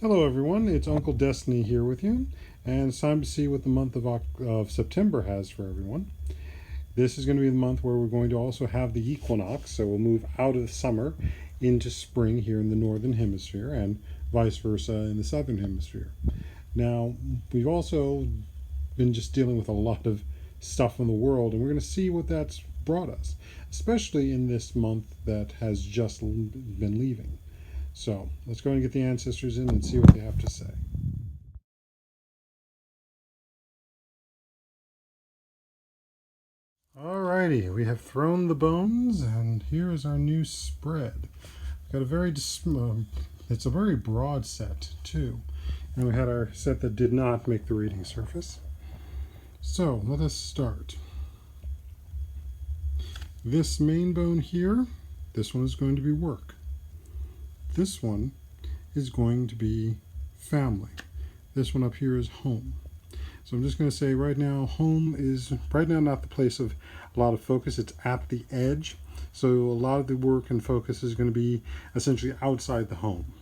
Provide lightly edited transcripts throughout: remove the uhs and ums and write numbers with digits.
Hello everyone, it's unkleDestiny here with you, and it's time to see what the month of September has for everyone. This is going to be the month where we're going to also have the equinox, so we'll move out of the summer into spring here in the northern hemisphere and vice versa in the southern hemisphere. Now, we've also been just dealing with a lot of stuff in the world, and we're going to see what that's brought us, especially in this month that has just been leaving. So let's go and get the ancestors in and see what they have to say. Alrighty, we have thrown the bones, and here is our new spread. Got a very it's a very broad set too, and we had our set that did not make the reading surface. So let us start. This main bone here, this one is going to be work. This one is going to be family. This one up here is home. So I'm just going to say right now, home is right now not the place of a lot of focus. It's at the edge. So a lot of the work and focus is going to be essentially outside the home.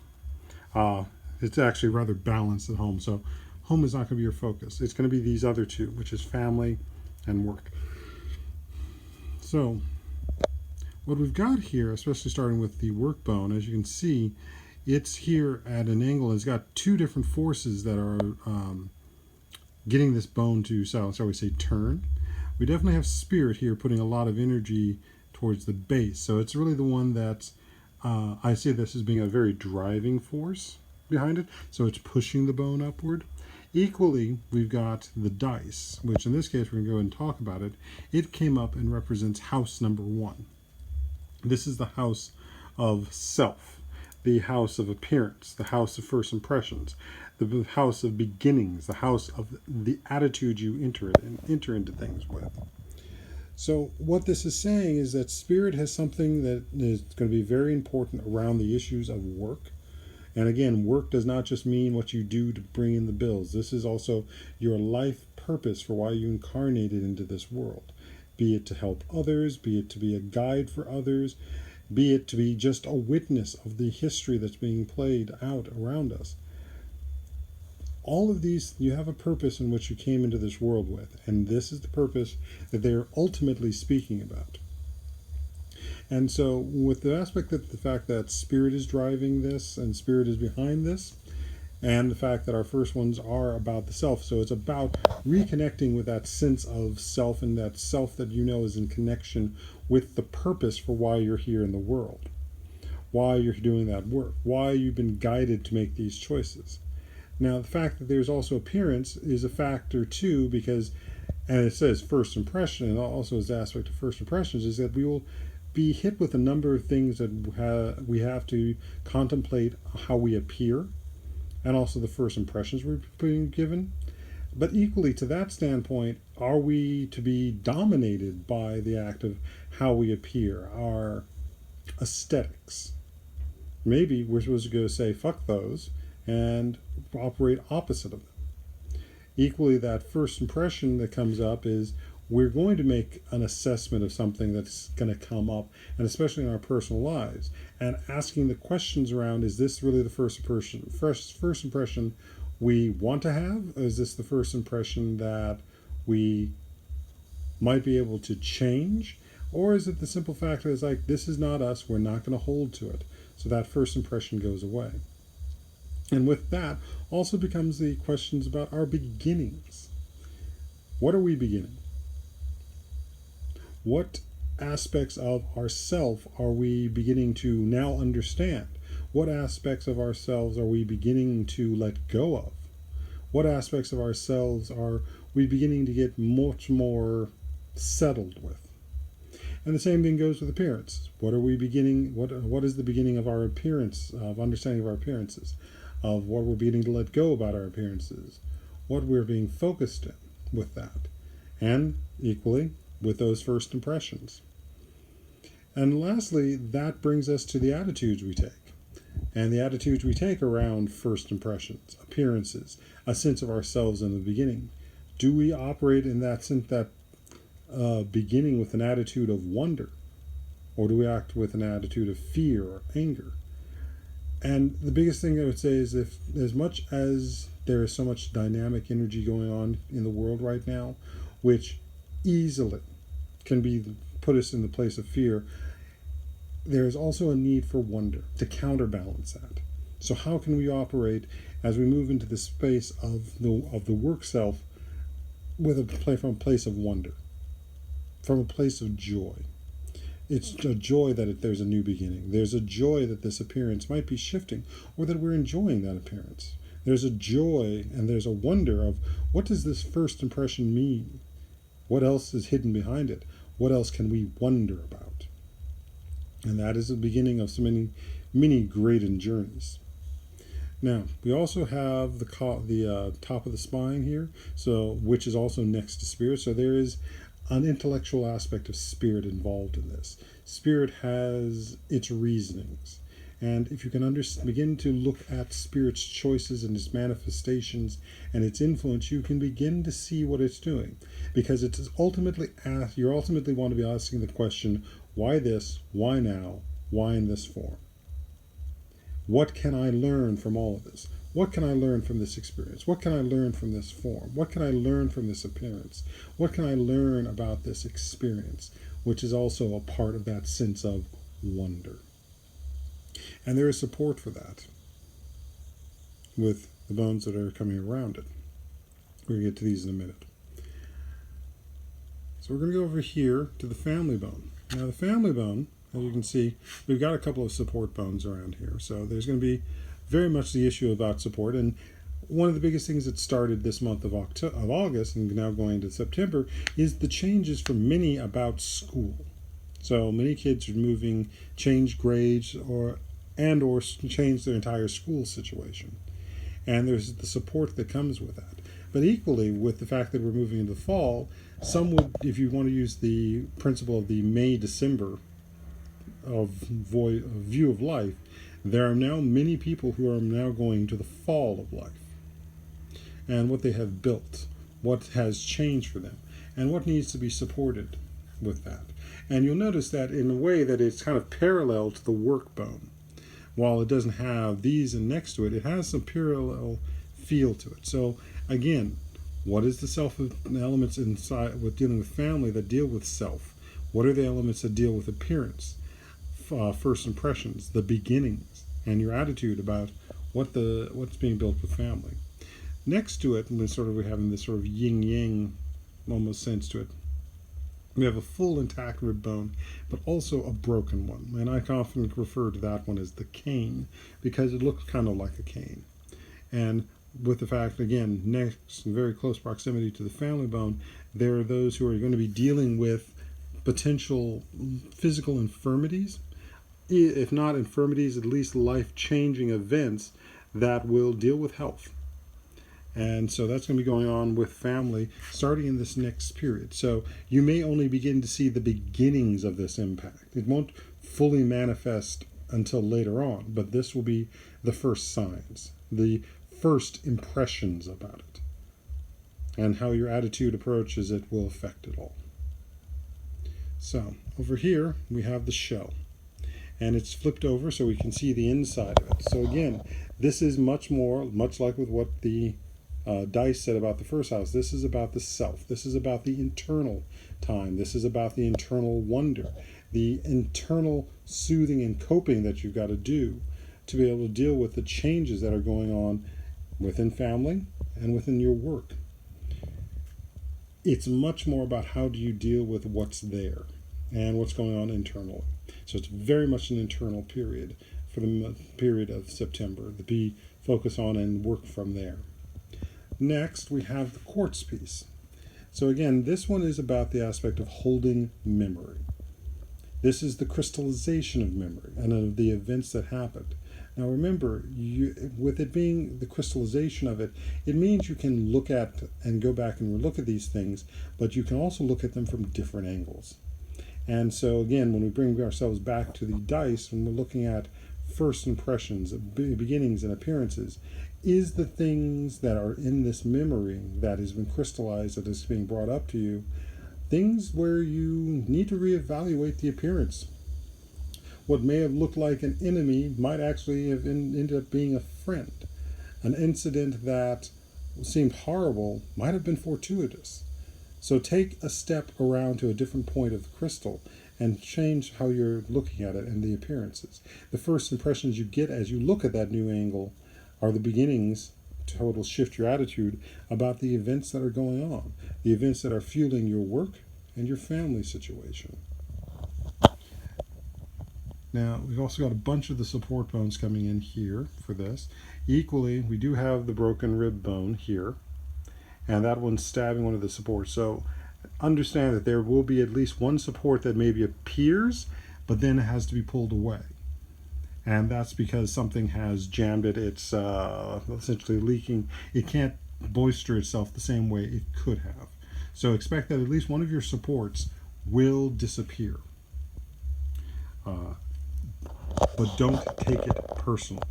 It's actually rather balanced at home. So home is not going to be your focus. It's going to be these other two, which is family and work. So what we've got here, especially starting with the work bone, as you can see, it's here at an angle. It's got two different forces that are getting this bone to, so we say turn. We definitely have spirit here putting a lot of energy towards the base. So it's really the one that's, I see this as being a very driving force behind it. So it's pushing the bone upward. Equally, we've got the dice, which in this case, we're going to go ahead and talk about it. It came up and represents house number 1. This is the house of self, the house of appearance, the house of first impressions, the house of beginnings, the house of the attitude you enter into things with. So what this is saying is that spirit has something that is going to be very important around the issues of work. And again, work does not just mean what you do to bring in the bills. This is also your life purpose for why you incarnated into this world. Be it to help others, be it to be a guide for others, be it to be just a witness of the history that's being played out around us. All of these, you have a purpose in which you came into this world with, and this is the purpose that they're ultimately speaking about. And so with the aspect that the fact that spirit is driving this and spirit is behind this, and the fact that our first ones are about the self. So it's about reconnecting with that sense of self and that self that you know is in connection with the purpose for why you're here in the world, why you're doing that work, why you've been guided to make these choices. Now, the fact that there's also appearance is a factor too, because, and it says first impression, and also as the aspect of first impressions is that we will be hit with a number of things that we have to contemplate how we appear, and also the first impressions we're being given. But equally to that standpoint, are we to be dominated by the act of how we appear, our aesthetics? Maybe we're supposed to go say, fuck those, and operate opposite of them. Equally, that first impression that comes up is we're going to make an assessment of something that's going to come up, and especially in our personal lives, and asking the questions around, is this really the first impression we want to have? Or is this the first impression that we might be able to change? Or is it the simple fact that it's like, this is not us, we're not going to hold to it. So that first impression goes away. And with that also becomes the questions about our beginnings. What are we beginning? What aspects of ourself are we beginning to now understand? What aspects of ourselves are we beginning to let go of? What aspects of ourselves are we beginning to get much more settled with? And the same thing goes with appearance. What are we beginning? What is the beginning of our appearance, of understanding of our appearances, of what we're beginning to let go about our appearances, what we're being focused in with that, and equally with those first impressions. And lastly, that brings us to the attitudes we take. And the attitudes we take around first impressions, appearances, a sense of ourselves in the beginning. Do we operate in that sense, that beginning with an attitude of wonder? Or do we act with an attitude of fear or anger? And the biggest thing I would say is, if as much as there is so much dynamic energy going on in the world right now, which easily can be put us in the place of fear, there is also a need for wonder to counterbalance that. So how can we operate as we move into the space of the work self with from a place of wonder, from a place of joy? It's a joy that there's a new beginning. There's a joy that this appearance might be shifting, or that we're enjoying that appearance. There's a joy and there's a wonder of, what does this first impression mean? What else is hidden behind it? What else can we wonder about? And that is the beginning of so many great journeys. Now, we also have the top of the spine here, so which is also next to spirit. So there is an intellectual aspect of spirit involved in this. Spirit has its reasonings. And if you can begin to look at spirit's choices and its manifestations and its influence, you can begin to see what it's doing. Because it's you ultimately want to be asking the question, why this? Why now? Why in this form? What can I learn from all of this? What can I learn from this experience? What can I learn from this form? What can I learn from this appearance? What can I learn about this experience? Which is also a part of that sense of wonder. And there is support for that with the bones that are coming around it. We're going to get to these in a minute. So we're going to go over here to the family bone. Now the family bone, as you can see, we've got a couple of support bones around here. So there's going to be very much the issue about support. And one of the biggest things that started this month of August and now going into September is the changes for many about school. So many kids are change grades or change their entire school situation. And there's the support that comes with that. But equally, with the fact that we're moving into the fall, some would, if you want to use the principle of the May-December of view of life, there are now many people who are now going to the fall of life and what they have built, what has changed for them, and what needs to be supported with that. And you'll notice that in a way that it's kind of parallel to the work bone. While it doesn't have these and next to it, it has some parallel feel to it. So again, what is the self elements inside with dealing with family that deal with self? What are the elements that deal with appearance, first impressions, the beginnings, and your attitude about what's being built with family? Next to it, and we're having this sort of yin-yang almost sense to it, we have a full intact rib bone, but also a broken one. And I often refer to that one as the cane, because it looks kind of like a cane. And with the fact, again, next, in very close proximity to the family bone, there are those who are going to be dealing with potential physical infirmities, if not infirmities, at least life-changing events that will deal with health. And so that's going to be going on with family starting in this next period. So you may only begin to see the beginnings of this impact. It won't fully manifest until later on, but this will be the first signs, the first impressions about it. And how your attitude approaches it will affect it all. So over here we have the shell. And it's flipped over so we can see the inside of it. So again, this is much like with what the Dice said about the first house. This is about the self. This is about the internal time. This is about the internal wonder, the internal soothing and coping that you've got to do to be able to deal with the changes that are going on within family and within your work. It's much more about how do you deal with what's there and what's going on internally. So it's very much an internal period for the period of September to be focused on and work from there. Next, we have the quartz piece. So again, this one is about the aspect of holding memory. This is the crystallization of memory and of the events that happened. Now remember, with it being the crystallization of it, it means you can look at and go back and look at these things, but you can also look at them from different angles. And so again, when we bring ourselves back to the dice, when we're looking at first impressions, beginnings and appearances, is the things that are in this memory that has been crystallized, that is being brought up to you, things where you need to reevaluate the appearance. what may have looked like an enemy might actually have ended up being a friend. An incident that seemed horrible might have been fortuitous. So take a step around to a different point of the crystal and change how you're looking at it and the appearances. The first impressions you get as you look at that new angle are the beginnings to how it'll shift your attitude about the events that are going on, the events that are fueling your work and your family situation. Now, we've also got a bunch of the support bones coming in here for this. Equally, we do have the broken rib bone here, and that one's stabbing one of the supports. So understand that there will be at least one support that maybe appears, but then it has to be pulled away. And that's because something has jammed it. It's essentially leaking. It can't bolster itself the same way it could have. So expect that at least one of your supports will disappear. But don't take it personal.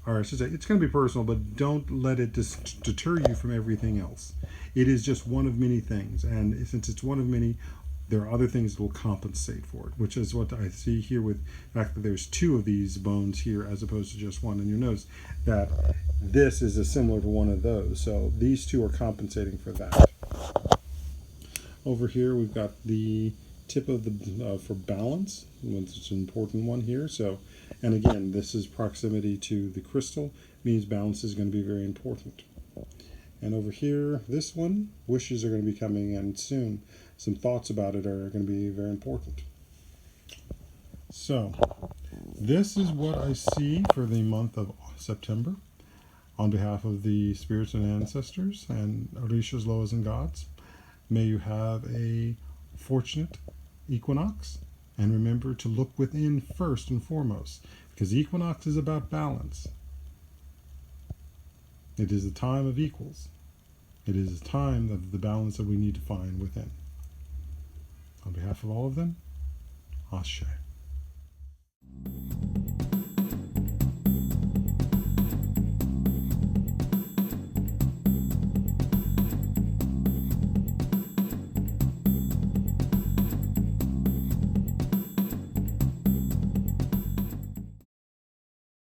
Or I should say, it's going to be personal, but don't let it deter you from everything else. It is just one of many things, and since it's one of many, there are other things that will compensate for it, which is what I see here with the fact that there's two of these bones here as opposed to just one. And you'll notice that this is similar to one of those, so these two are compensating for that. Over here, we've got the tip of the for balance, which is an important one here. So, and again, this is proximity to the crystal, means balance is going to be very important. And over here, this one, wishes are going to be coming in soon. Some thoughts about it are going to be very important. So, this is what I see for the month of September on behalf of the spirits and ancestors and Orishas, Loas, and gods. May you have a fortunate equinox, and remember to look within first and foremost, because equinox is about balance. It is a time of equals. It is a time of the balance that we need to find within. On behalf of all of them, Ashe.